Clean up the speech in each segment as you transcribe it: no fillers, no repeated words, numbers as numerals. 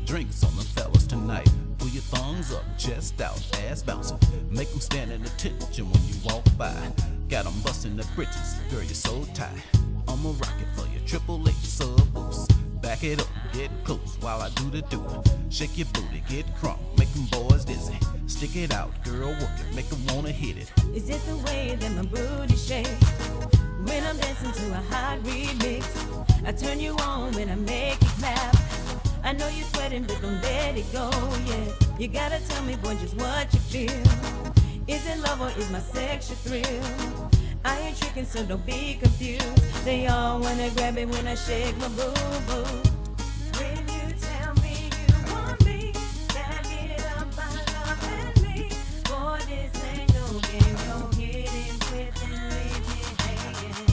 Drinks on the fellas tonight. Pull your thongs up, chest out, ass bouncing. Make them stand at attention when you walk by. Got them busting the britches, girl, you're so tight. I'ma rock it for you, triple H sub boost. Back it up, get close while I do the do. Shake your booty, get crunk, make them boys dizzy. Stick it out, girl, work it, make them wanna hit it. Is it the way that my booty shakes when I'm dancing to a hot remix? I turn you on when I make it clap. I know you're sweating, but don't let it go, yeah. You gotta tell me, boy, just what you feel. Is it love or is my sexual thrill? I ain't tricking, so don't be confused. They all wanna grab it when I shake my boo-boo. When you tell me you want me, back it up by loving me. Boy, this ain't no game, don't get in with and leave me hanging.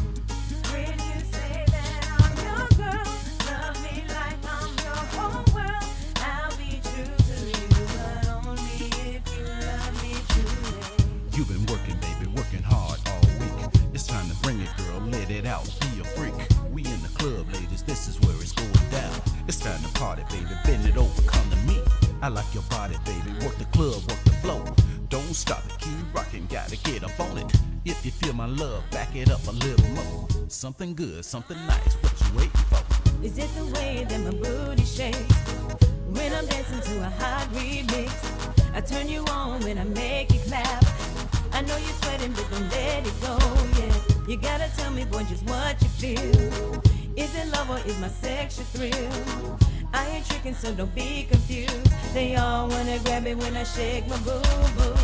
When you say that I'm your girl, love me like I'm your whole world, I'll be true to you, but only if you love me truly. You've been working, baby, working hard all week. It's time to bring it, girl, let it out, be a freak. We in the club, ladies, this is where it's going down. It's time to party, baby, bend it over, come to me. I like your body, baby, work the club, work the flow. Don't stop it, keep rocking, gotta get up on it. If you feel my love, back it up a little more. Something good, something nice, what you waiting for? Is it the way that my booty shakes when I'm dancing to a hot remix? I turn you on when I make it clap. I know you're sweating, but don't let it go, yeah. You gotta tell me, boy, just what you feel. Is it love or is my sexual thrill? I ain't tricking, so don't be confused. They all wanna grab it when I shake my boo-boo.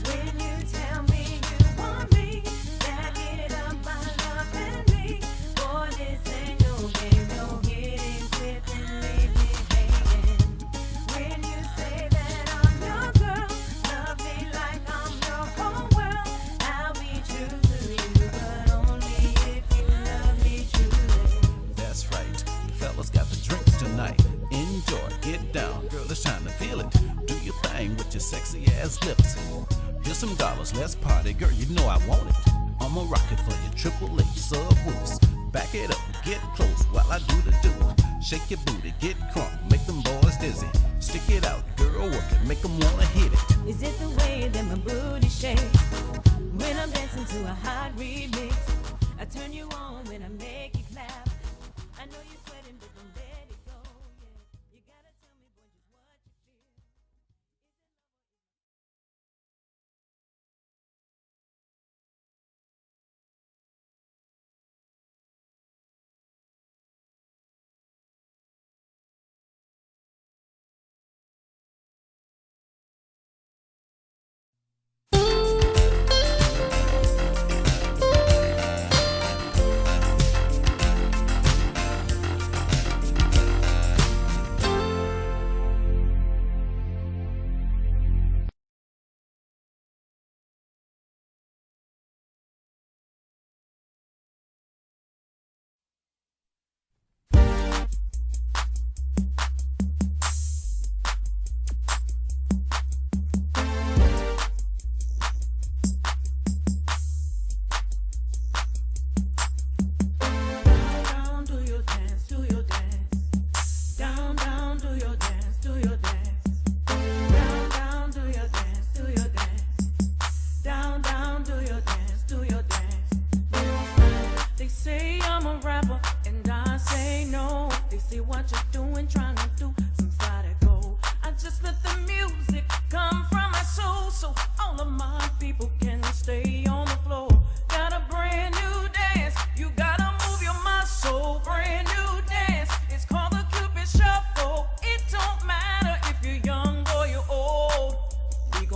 When you tell me you want me, back it up by loving me. Boy, this ain't no game, no getting quit and leave me hanging. When you say that I'm your girl, love me like I'm your whole world. I'll be true to you, but only if you love me truly. That's right, fellas got the drinks tonight. Enjoy, get down, girl, it's time to feel it. Do your thing with your sexy ass lips. Here's some dollars, let's party, girl, you know I want it. I'ma rock it for you, triple A, subwoofs. Back it up, get close while I do the do. Shake your booty, get crunk, make them boys dizzy. Stick it out, girl, work it, make them wanna hit it. Is it the way that my booty shakes when I'm dancing to a hot remix? I turn you on when I make you clap. I know you're sweating, but don't let it go, yeah. You gotta tell me, boy, just what you feel.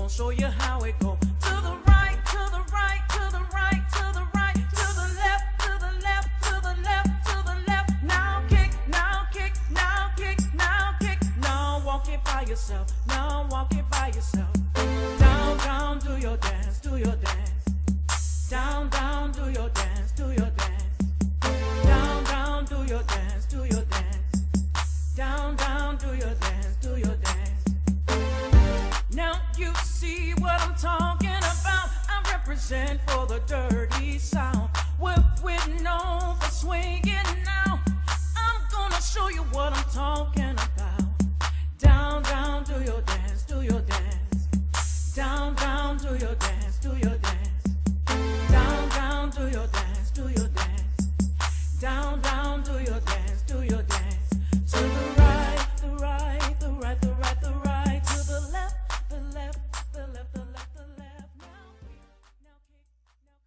Show you how it go. To the right, to the right, to the right, to the right, to the left, to the left, to the left, to the left. Now kick, now kick, now kick, now kick. Now walk it by yourself. Now walk it by yourself. Down, down, do your dance, do your dance. Down, down, do your dance, do your dance. Down, down, do your dance, do your dance. Down, down, do your dance, do your dance. Now you see what I'm talking about. I represent for the dirty South. We're known for swinging now. I'm gonna show you what I'm talking about. Down, down, do your dance, do your dance. Down, down, do your dance, do your dance. Down, down, do your dance, do your dance. Down, down, do your dance, do your dance. To the right, the right, the right, the right, the right. To the left, the left, the left, the left, the left. Now kick, now come on.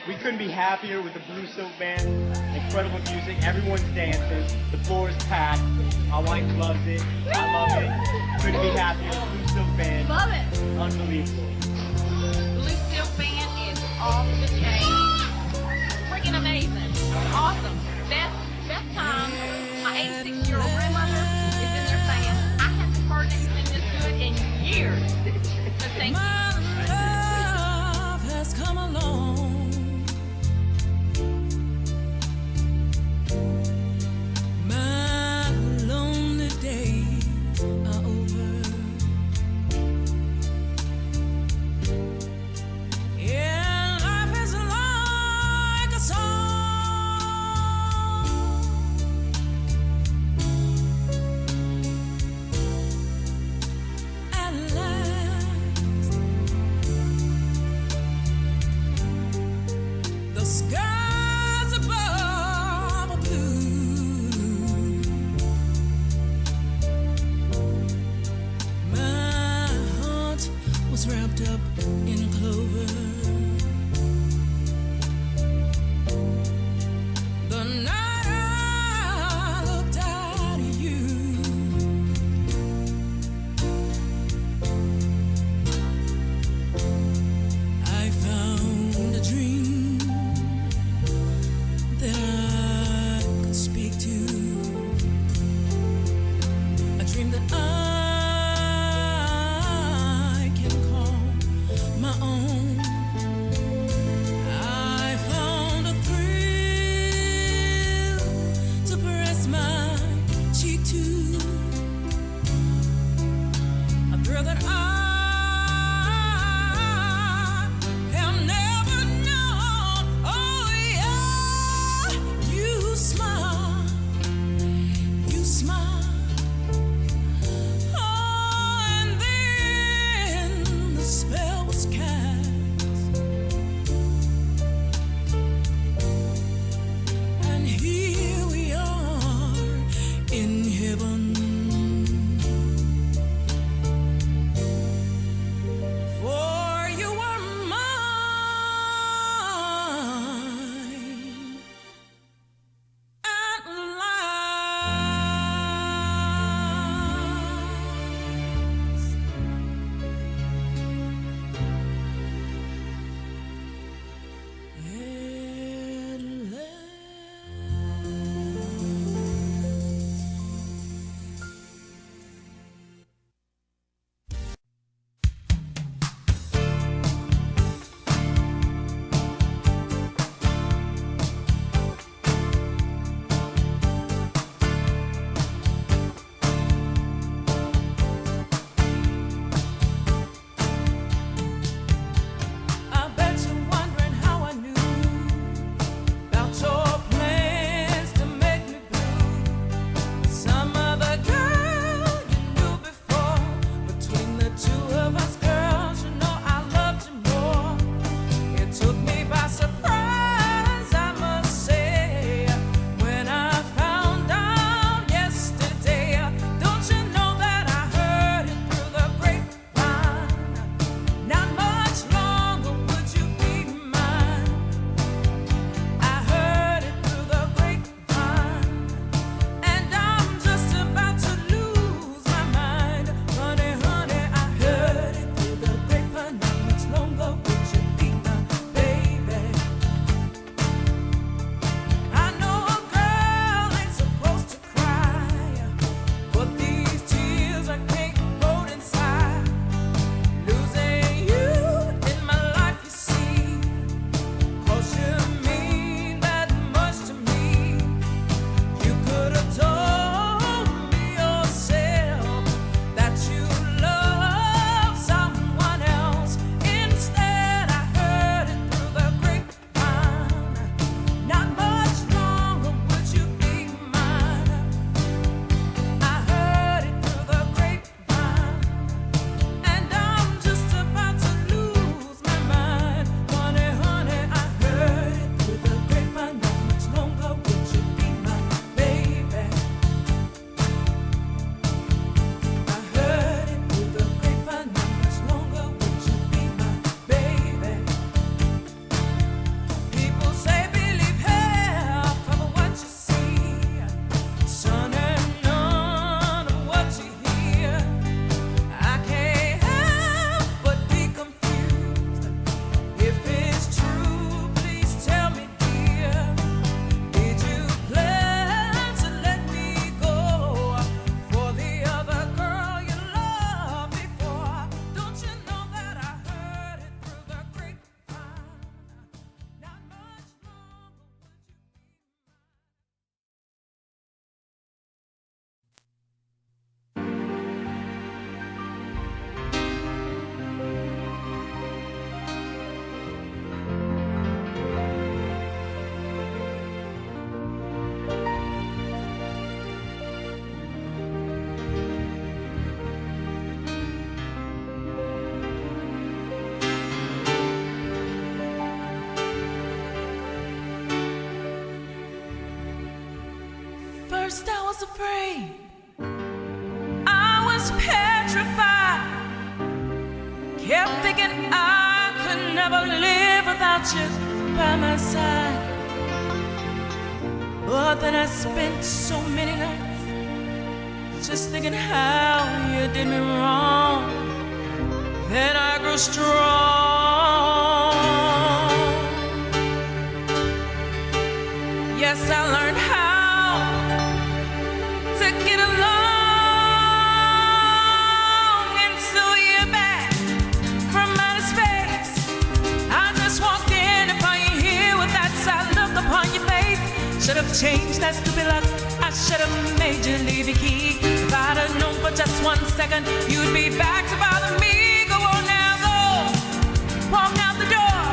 We couldn't be happier with the Blue Silk Band. Incredible music. Everyone's dancing. The floor is packed. My wife loves it. I love it. Couldn't be happier. Blue Silk Band. Love it. Unbelievable. Blue Steel Band is off the chain. Freaking amazing. Awesome. Best time. My 86-year-old grandmother is in their band. I haven't heard anything this good in years. So thank you. My love has come along. My lonely days are over. Yeah, life is like a song. At last, the skies above are blue. first I was afraid, I was petrified, kept thinking I could never live without you by my side. But then I spent so many nights just thinking how you did me wrong. Then I grew strong. Yes, I learned how to get along. And so you're back from outer space. I just walked in and found you here with that sad look upon your face. Should have changed that stupid look. I should have made you leave your key. If I'd have known for just 1 second you'd be back to bother me. Go on now, go. Walk out the door.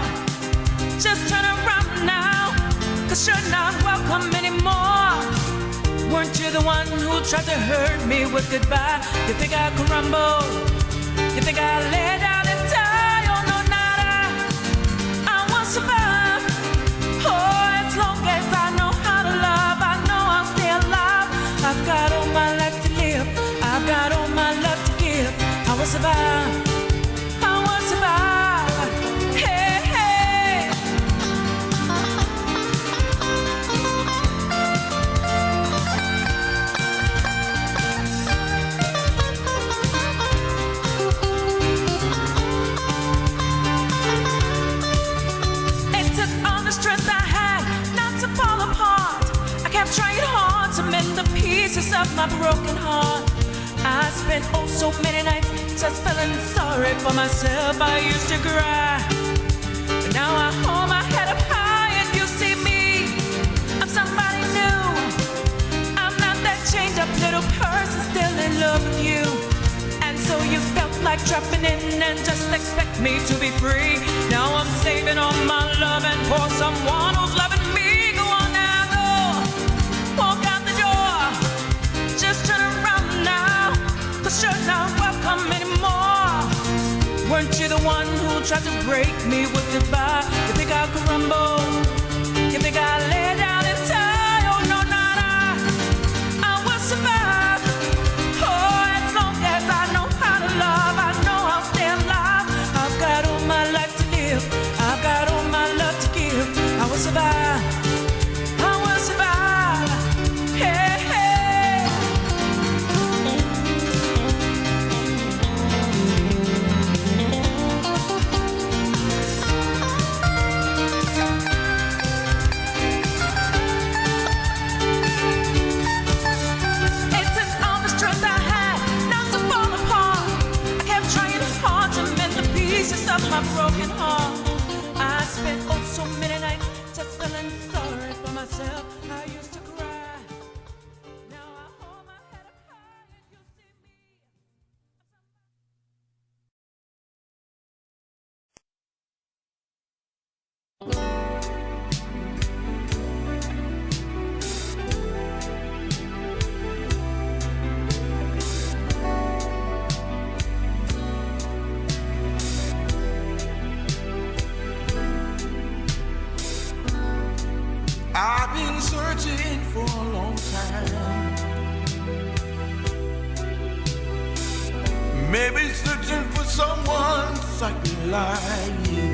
Just turn around now, 'cause you're not welcome anymore. Weren't you the one who tried to hurt me with goodbye? You think I'd crumble? You think I'd lay down and die? Oh no, nada. I will survive. Oh, as long as I know how to love, I know I'll stay alive. I've got all my life to live. I've got all my love to give. I will survive. I will survive. Hey, hey. It took all the strength I had not to fall apart. I kept trying hard to mend the pieces of my broken heart. I spent oh so many nights just feeling sorry for myself. I used to cry, but now I hold my head up high and you see me. I'm somebody new. I'm not that changed up little person still in love with you. And so you felt like dropping in and just expect me to be free. Now I'm saving all my love and for someone who's loving me. Go on now, go. Walk out the door. Just turn around now, 'cause you're not welcome anymore. Weren't you the one who tried to break me with goodbye? You think I'll crumble? You think I'll lay down and die? Oh no, nada. I will survive. Oh, as long as I know how to love, I know I'll stay alive. I've got all my life to live. I've got all my love to give. I will survive. I will survive. Hey, hey. It took all the strength I had not to fall apart. I kept trying hard to mend the pieces of my broken heart. I spent oh so many nights just feeling sorry for myself. I used to cry. Now I hold my head up high and you see me. I've been searching for a long time. Maybe searching for someone exactly like you.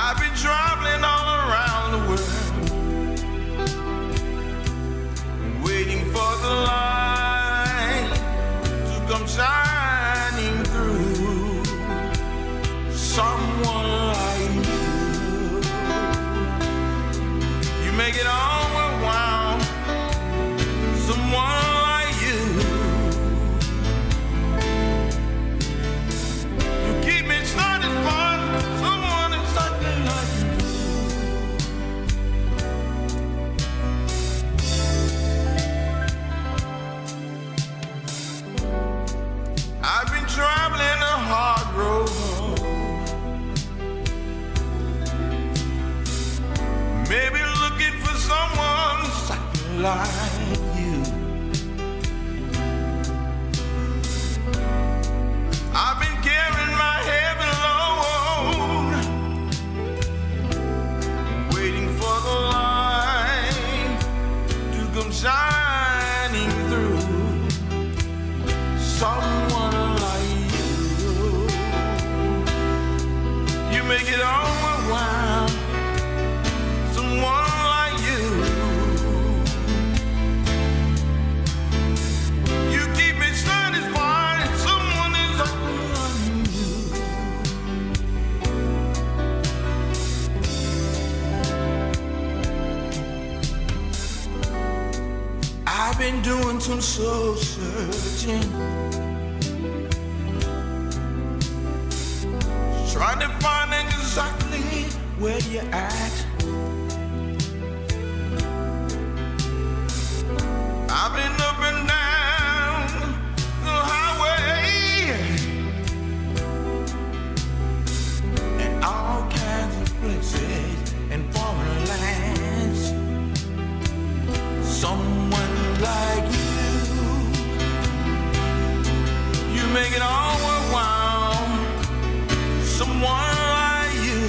I've been traveling all around the world, waiting for the light to come shining through. Someone like you make it all worthwhile. Someone like you keep me started fun. Someone exactly like you. I've been traveling a hard road, maybe looking for someone exactly like you. I've been carrying my heavy load, waiting for make it all worthwhile. Someone like you. You keep me satisfied. Someone is like you. I've been doing some soul searching, trying to find exactly where you're at. I've been up and down the highway and all kinds of places and foreign lands. Someone like you make it all worthwhile. Someone like you.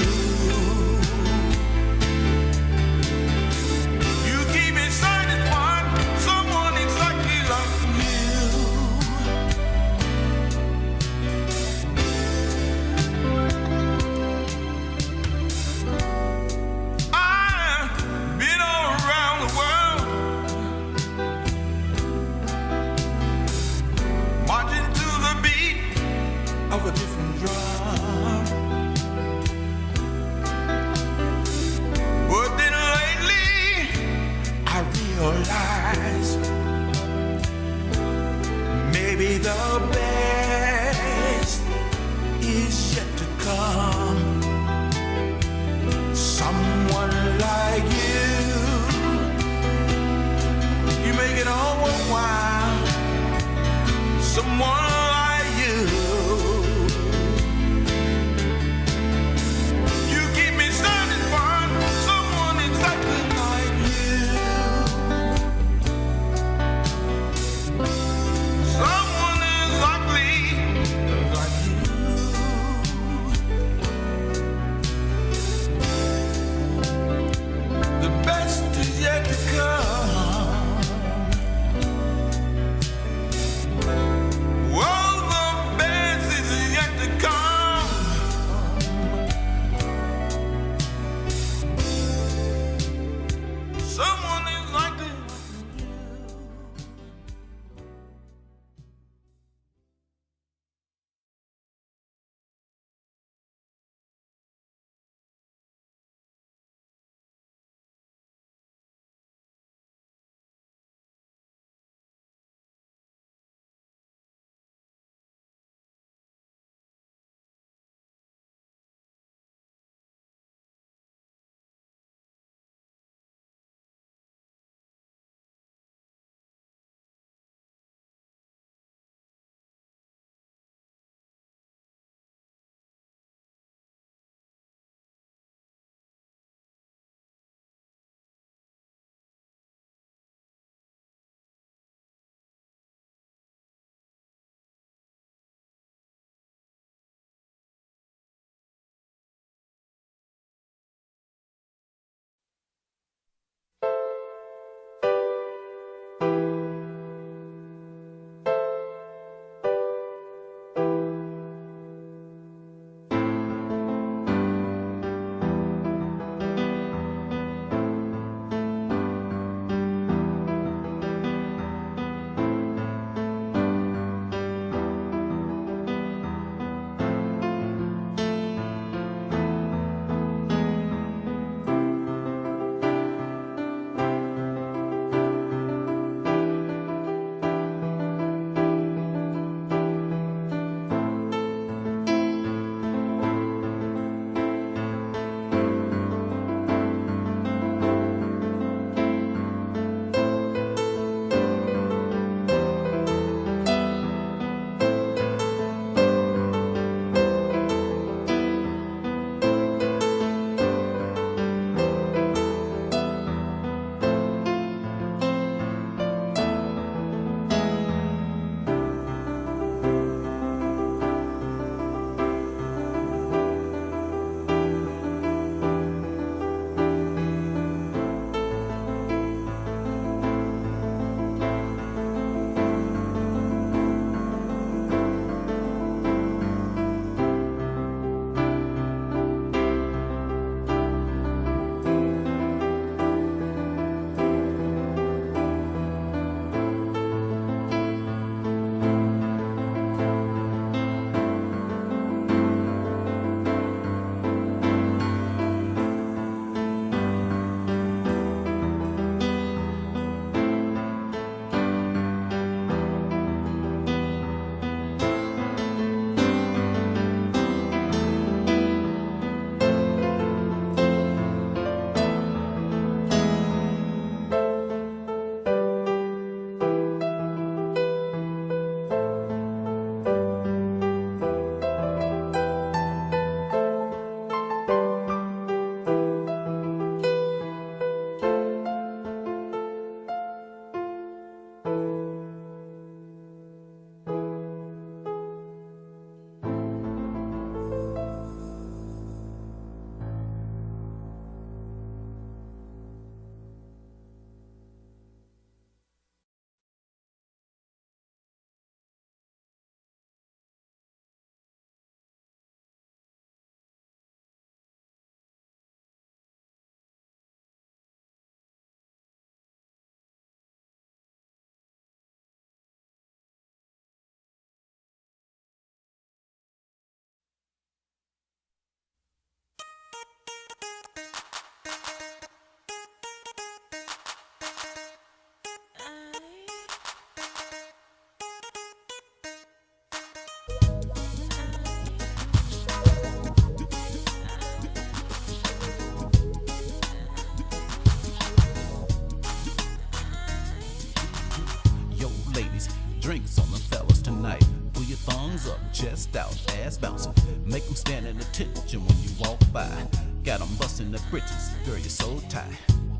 Got 'em busting the britches, girl, you're so tight.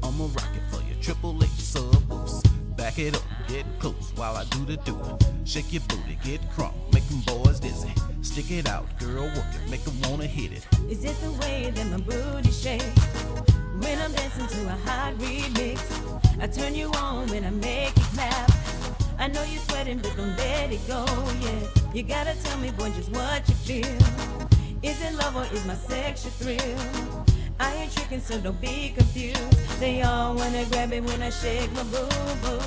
I'ma rock it for you, triple H sub boost. Back it up, get close while I do the doing. Shake your booty, get crunk, make 'em boys dizzy. Stick it out, girl, work it, make 'em wanna hit it. Is it the way that my booty shakes when I'm dancing to a hot remix? I turn you on when I make you clap. I know you're sweating, but don't let it go, yeah. You gotta tell me, boy, just what you feel. Is it love or is my sexual thrill? I ain't tricking, so don't be confused. They all wanna grab it when I shake my boo-boo.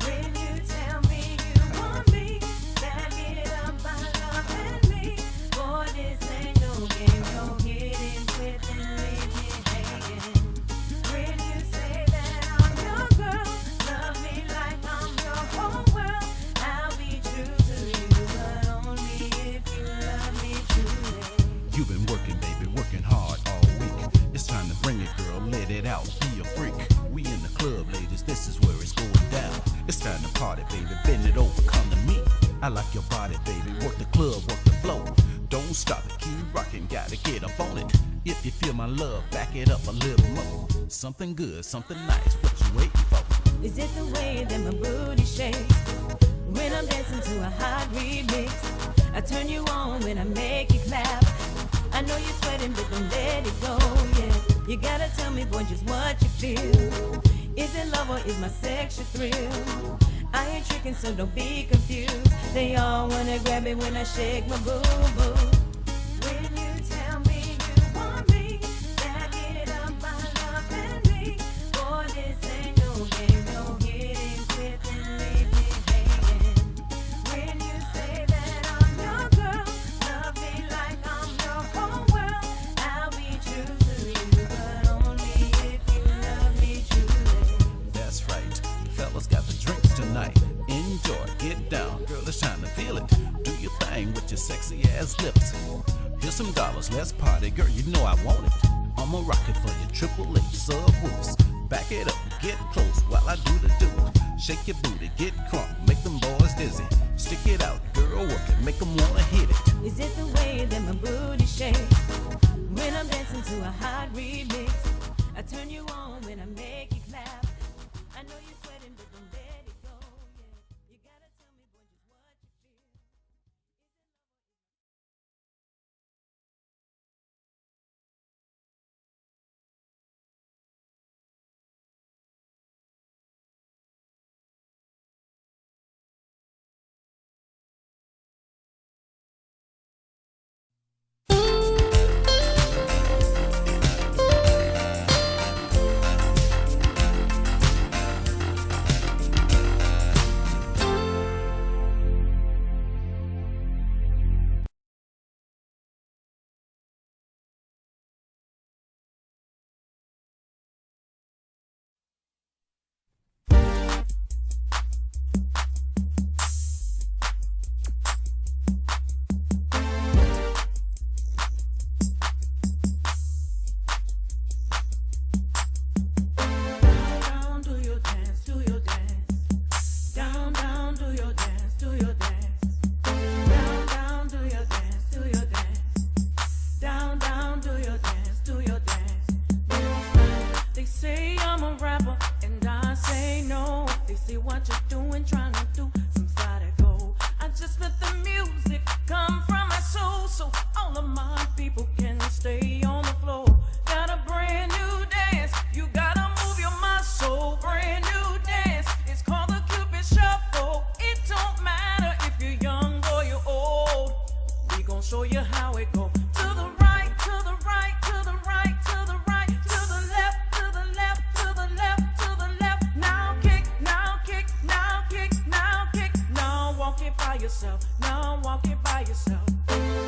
When you tell me you want me, back it up by loving me. Boy, this ain't no game, don't get in with and leave me hanging. When you say that I'm your girl, love me like I'm your whole world, I'll be true to you, but only if you love me truly. You've been working, baby, working hard all week. It's time to bring it, girl, let it out, be a freak. We in the club, ladies, this is where it's going down. It's time to party, baby, bend it over, come to me. I like your body, baby, work the club, work the flow. Don't stop it, keep rocking, gotta get up on it. If you feel my love, back it up a little more. Something good, something nice, what you waiting for? Is it the way that my booty shakes when I'm dancing to a hot remix? I turn you on when I make you clap. I know you're sweating, but don't let it go, yeah. You gotta tell me, boy, just what you feel. Is it love or is my sexual thrill? I ain't tricking, so don't be confused. They all wanna grab it when I shake my boo-boo. When you tell me you want me, back it up by loving me. Boy, this ain't no game, don't get in quick and leave me hanging. When you say that I'm your girl, love me like I'm your whole world, I'll be true to you, but only if you love me truly. That's right, fellas got the drinks tonight. Enjoy, get down, girl, it's time to feel it. Do your thing with your sexy ass lips. Here's some dollars, let's party, girl, you know I want it. I'ma rock it for you, triple H sub boost. Back it up, get close while I do the do. Shake your booty, get crunk, make them boys dizzy. Stick it out, girl, work it, make them wanna hit it. Is it the way that my booty shakes when I'm dancing to a hot remix? I turn you on when I make you clap. I know you're sweating, but don't let it go, yeah. You gotta tell me, boy, just what you feel. show you how it go. To the right, to the right, to the right, to the right, to the left, to the left, to the left, to the left. Now kick, now kick, now kick, now kick. Now walk it by yourself. Now walk it by yourself.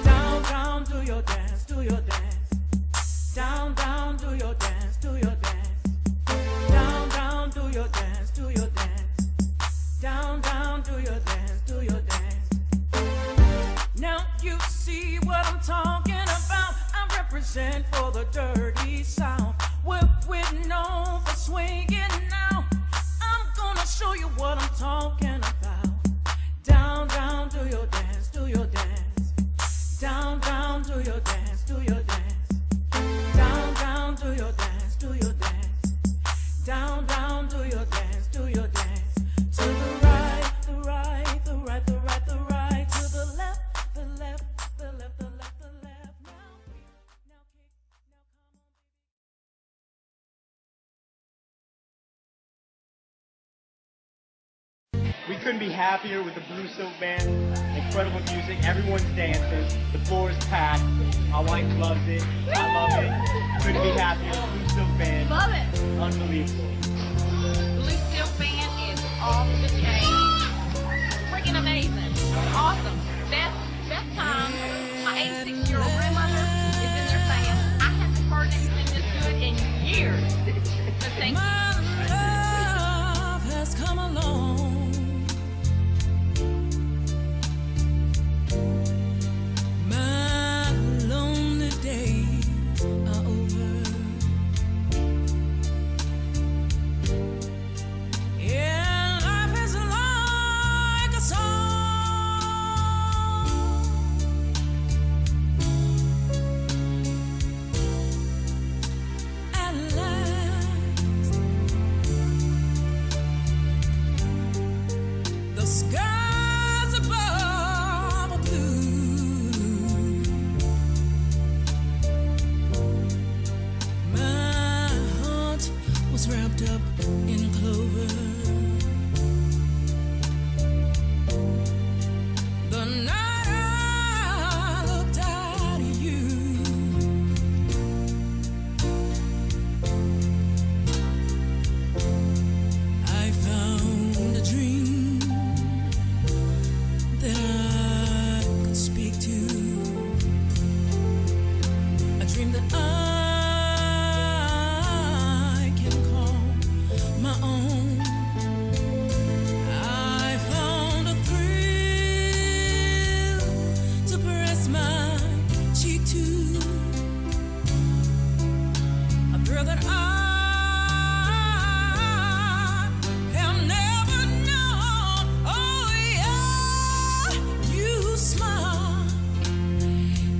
Down, down, do your dance, do your dance. Down, down, do your dance, do your dance. Down, down, do your dance, do your dance. Down, down, do your dance, do your dance. Now you see what I'm talking about. I represent for the dirty South. We're known for swinging now. I'm gonna show you what I'm talking about. Down, down, do your dance, do your dance. Down, down, do your dance, do your dance. Down, We couldn't be happier with the Blue Silk Band. Incredible music. Everyone's dancing. The floor is packed. My wife loves it. I love it. Couldn't be happier. Blue Silk Band. Love it. Unbelievable. Blue Silk Band is off the chain. Freaking amazing. Awesome. Best time. My 86-year-old grandmother is in there saying, I haven't heard anything this good in years. So thank you. My love has come along. My lonely days are over. Yeah, life is like a song. At last, the skies above are blue. My heart was wrapped up in clover. The night I looked at you, I found a dream that I could speak to, a dream that I can call my own. I found a thrill to press my cheek to, a thrill that I have never known. Oh yeah, you smile,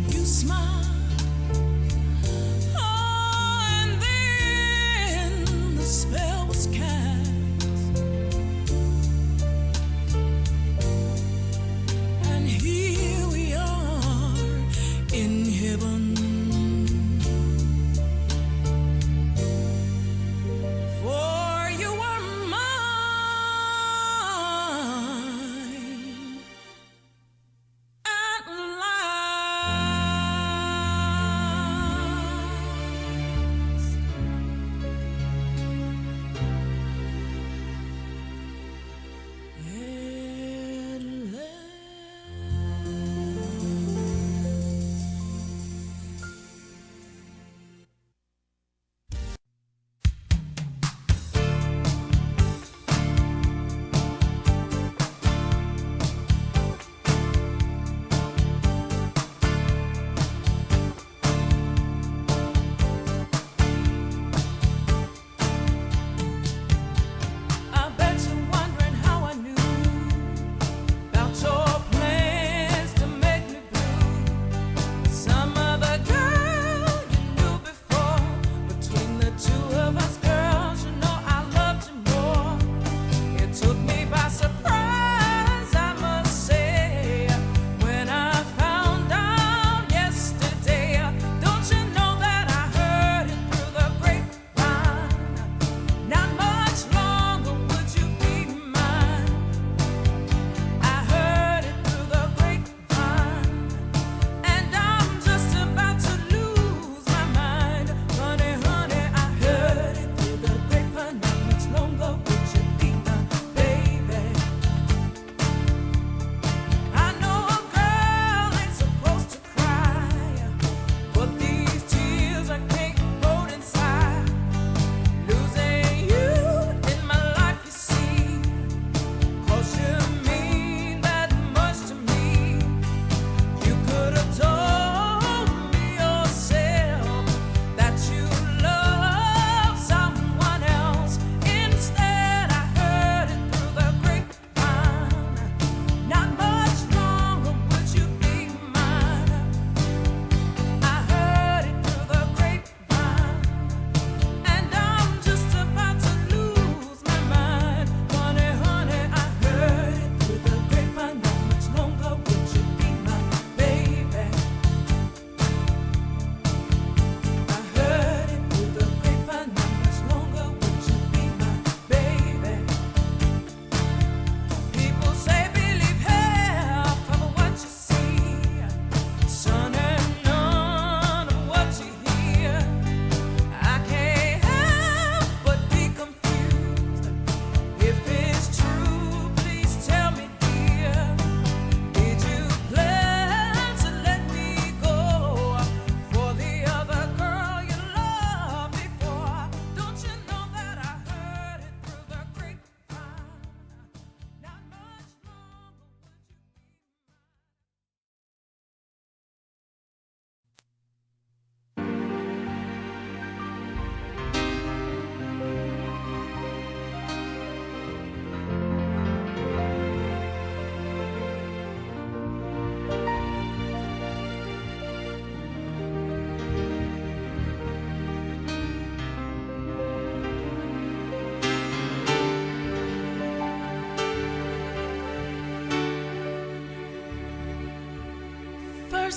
you smile. Oh, and then the spell was cast, and here we are in heaven.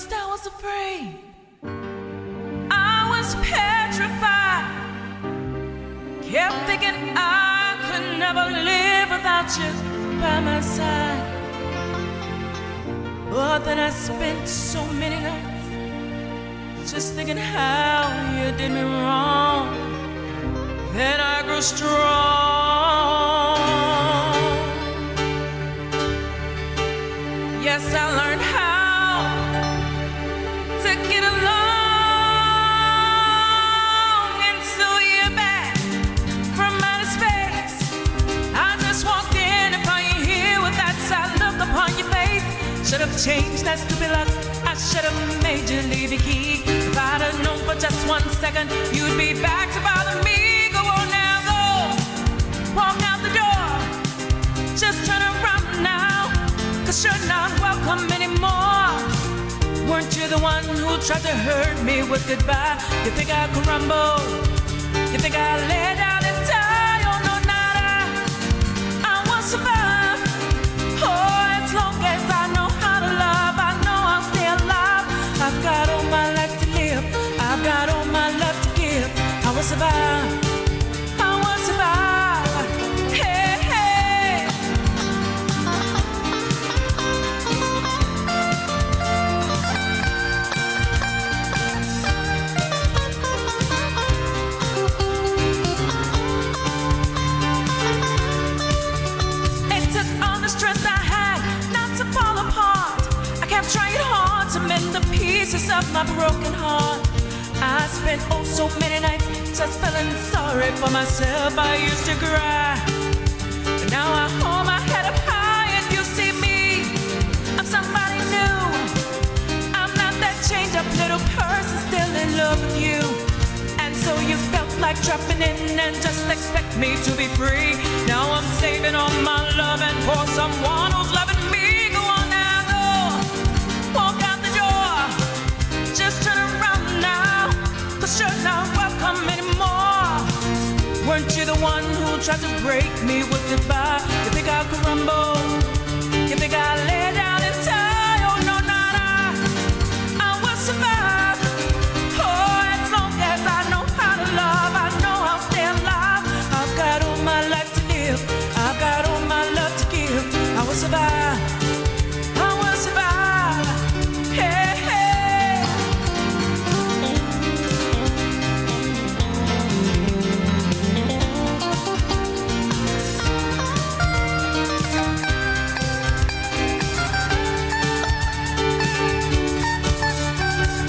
first I was afraid. I was petrified. Kept thinking I could never live without you by my side. But then I spent so many nights just thinking how you did me wrong. Then I grew strong. Yes, I learned how to get along. And so you're back from outer space. I just walked in and found you here with that sad look upon your face. Should have changed that stupid luck. I should have made you leave your key. If I'd have known for just 1 second you'd be back to bother me. Go on now, go. Walk out the door. Just turn around now. 'Cause you're not welcome anymore. Weren't you the one who tried to hurt me with goodbye? You think I'd crumble? You think I'd lay down and die? Oh no, nada. I will survive. Oh, as long as I know how to love, I know I'll stay alive. I've got all my life to live. I've got all my love to give. I will survive. I will survive. Hey, hey. It took all the strength I had not to fall apart. I kept trying hard to mend the pieces of my broken heart. I spent oh so many nights just feeling sorry for myself. I used to cry, but now I hold my head up high and you see me. I'm somebody new. I'm not that chained up little person still in love with you. And so you felt like dropping in and just expect me to be free. Now I'm saving all my love and for someone who's loving me. Go on now, go. Walk out the door. Just turn around now. 'Cause you're not welcome anymore. Weren't you the one who tried to break me with goodbye? You think I'll crumble? You think I'll lay down and die? Oh no, nada. I will survive. Oh, as long as I know how to love, I know I'll stay alive. I've got all my life to live. I've got all my love to give. I will survive. I will survive. Hey, hey.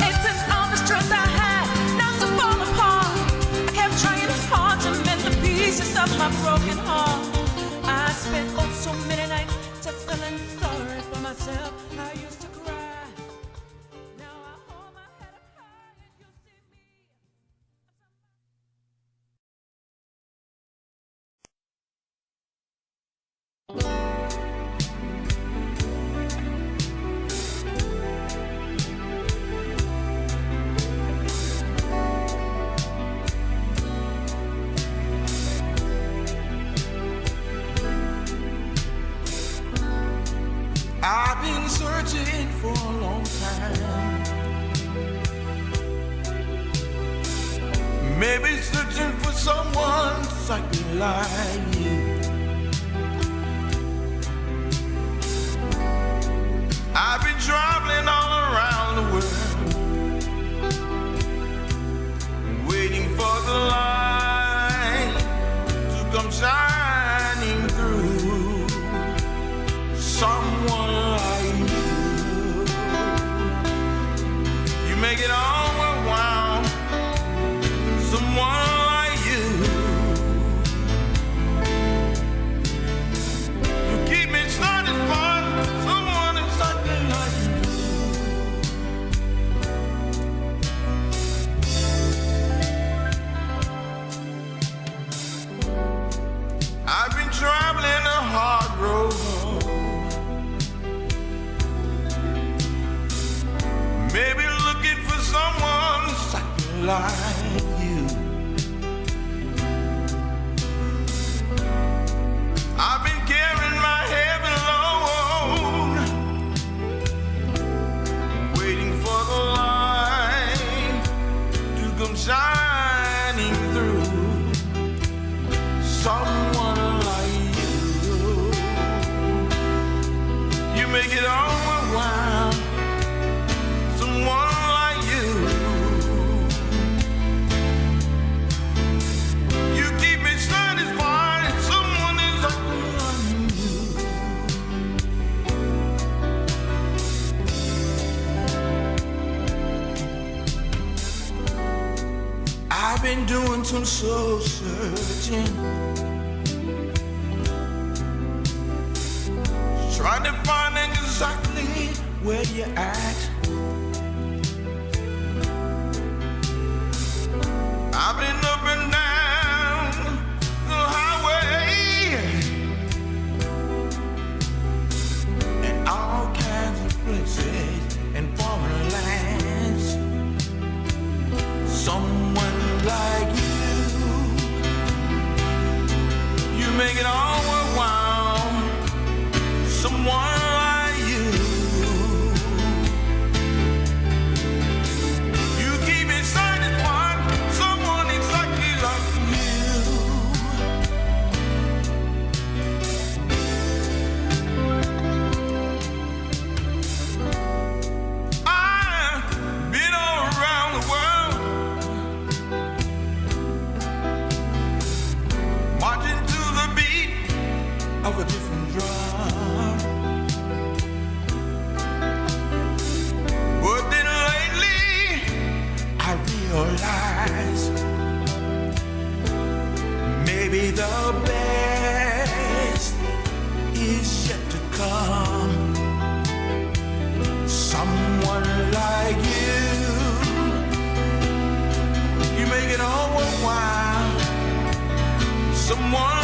It took all the strength I had not to fall apart. I kept trying hard to mend the pieces of my broken heart. I spent oh so many nights just feeling sorry for myself. I used to cry. Now I hold my head up high and you see me. I've been searching for a long time. Maybe searching for someone exactly like you. I've been traveling all around the world, waiting for the light to come shining through. Someone like you, you make it all worthwhile. Someone like you, you keep me started fun. Someone exactly like you. I've been traveling a hard road. Maybe looking for someone exactly like you. I've been carrying my heavy load, waiting for come shining through. Someone like you make it all worthwhile. Someone like you keep me satisfied. Someone exactly like you. I've been doing some soul searching, trying to find exactly where you're at. I've been up and down the highway in all kinds of places and foreign lands. Someone like you make it all worthwhile. Someone like you keep me satisfied. Someone exactly like you. I've been all around the world, marching to the beat of a different drum. But then lately I realize maybe the best is yet to come. Someone like you make it all worthwhile. Someone